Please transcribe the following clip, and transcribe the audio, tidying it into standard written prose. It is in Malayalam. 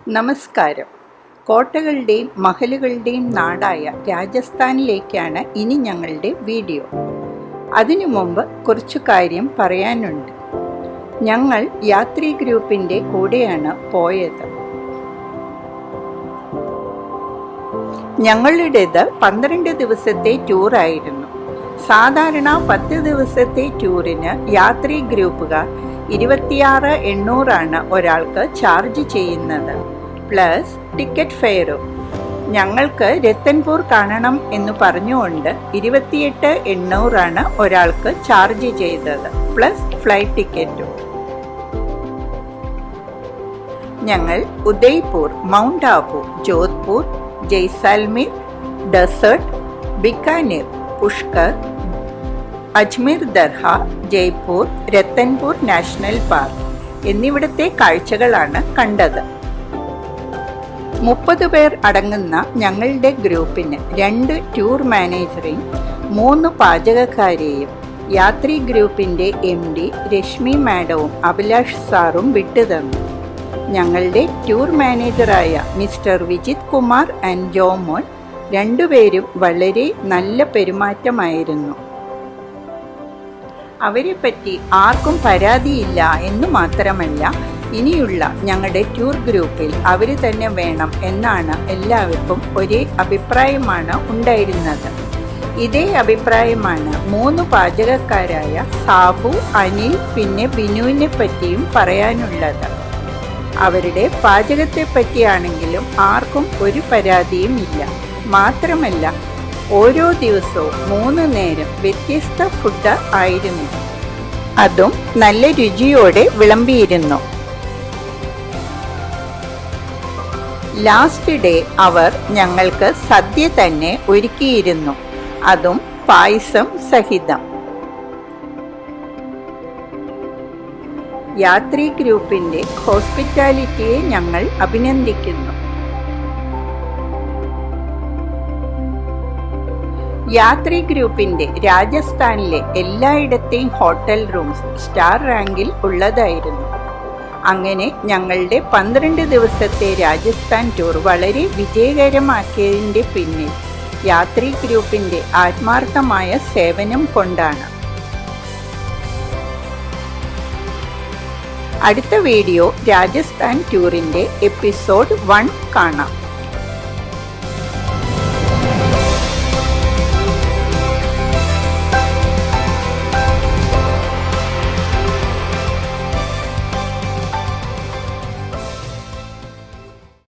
നമസ്കാരം. കോട്ടകളുടെയും മഹലുകളുടെയും നാടായ രാജസ്ഥാനിലേക്കാണ് ഇനി ഞങ്ങളുടെ വീഡിയോ. അതിനു മുമ്പ് കുറച്ചു കാര്യം പറയാനുണ്ട്. ഞങ്ങൾ യാത്രി ഗ്രൂപ്പിൻ്റെ കൂടെയാണ് പോയത്. ഞങ്ങളുടേത് 12 ദിവസത്തെ ടൂറായിരുന്നു. സാധാരണ 10 ദിവസത്തെ ടൂറിന് യാത്രി ഗ്രൂപ്പുകാർ 26,800 ഒരാൾക്ക് ചാർജ് ചെയ്യുന്നത്, പ്ലസ് ടിക്കറ്റ് ഫെയറും. ഞങ്ങൾക്ക് രത്തൻപൂർ കാണണം എന്ന് പറഞ്ഞുകൊണ്ട് 28,800 ഒരാൾക്ക് ചാർജ് ചെയ്തത്, പ്ലസ് ഫ്ലൈറ്റ് ടിക്കറ്റും. ഞങ്ങൾ Udaipur, mount Abu, Jodhpur, Jaisalmer, desert, Bikaner, Pushkar, Ajmer Dargah, Jaipur, Ranthambore national park എന്നിവിടത്തെ കാഴ്ചകളാണ് കണ്ടത്. 30 പേർ അടങ്ങുന്ന ഞങ്ങളുടെ ഗ്രൂപ്പിന് 2 ടൂർ മാനേജറെയും 3 പാചകക്കാരെയും യാത്രി ഗ്രൂപ്പിൻ്റെ MD രശ്മി മാഡവും അഭിലാഷ് സാറും വിട്ടുതന്നു. ഞങ്ങളുടെ ടൂർ മാനേജറായ മിസ്റ്റർ വിജിത് കുമാർ ആൻഡ് ജോമോൻ രണ്ടുപേരും വളരെ നല്ല പെരുമാറ്റമായിരുന്നു. അവരെപ്പറ്റി ആർക്കും പരാതിയില്ല എന്നു മാത്രമല്ല, ഇനിയുള്ള ഞങ്ങളുടെ ടൂർ ഗ്രൂപ്പിൽ അവർ തന്നെ വേണം എന്നാണ് എല്ലാവർക്കും ഒരേ അഭിപ്രായമാണ് ഉണ്ടായിരുന്നത്. ഇതേ അഭിപ്രായമാണ് 3 പാചകക്കാരായ സാബു, അനിൽ, പിന്നെ ബിനുവിനെ പറ്റിയും പറയാനുള്ളത്. അവരുടെ പാചകത്തെ പറ്റിയാണെങ്കിലും ആർക്കും ഒരു പരാതിയും ഇല്ല. മാത്രമല്ല, ഓരോ ദിവസവും 3 നേരം വ്യത്യസ്ത ഫുഡ് ആയിരുന്നു. അതും നല്ല രുചിയോടെ വിളമ്പിയിരുന്നു. ലാസ്റ്റ് ഡേ അവർ ഞങ്ങൾക്ക് സദ്യ തന്നെ ഒരുക്കിയിരുന്നു, അതും പായസം സഹിതം. യാത്രി ഗ്രൂപ്പിൻ്റെ ഹോസ്പിറ്റാലിറ്റിയെ ഞങ്ങൾ അഭിനന്ദിക്കുന്നു. യാത്രി ഗ്രൂപ്പിൻ്റെ രാജസ്ഥാനിലെ എല്ലായിടത്തെയും ഹോട്ടൽ റൂംസ് സ്റ്റാർ റാങ്കിൽ ഉള്ളതായിരുന്നു. അങ്ങനെ ഞങ്ങളുടെ 12 ദിവസത്തെ രാജസ്ഥാൻ ടൂർ വളരെ വിജയകരമാക്കിയതിൻ്റെ പിന്നിൽ യാത്രി ഗ്രൂപ്പിൻ്റെ ആത്മാർത്ഥമായ സേവനം കൊണ്ടാണ്. അടുത്ത വീഡിയോ രാജസ്ഥാൻ ടൂറിൻ്റെ എപ്പിസോഡ് 1 കാണാം.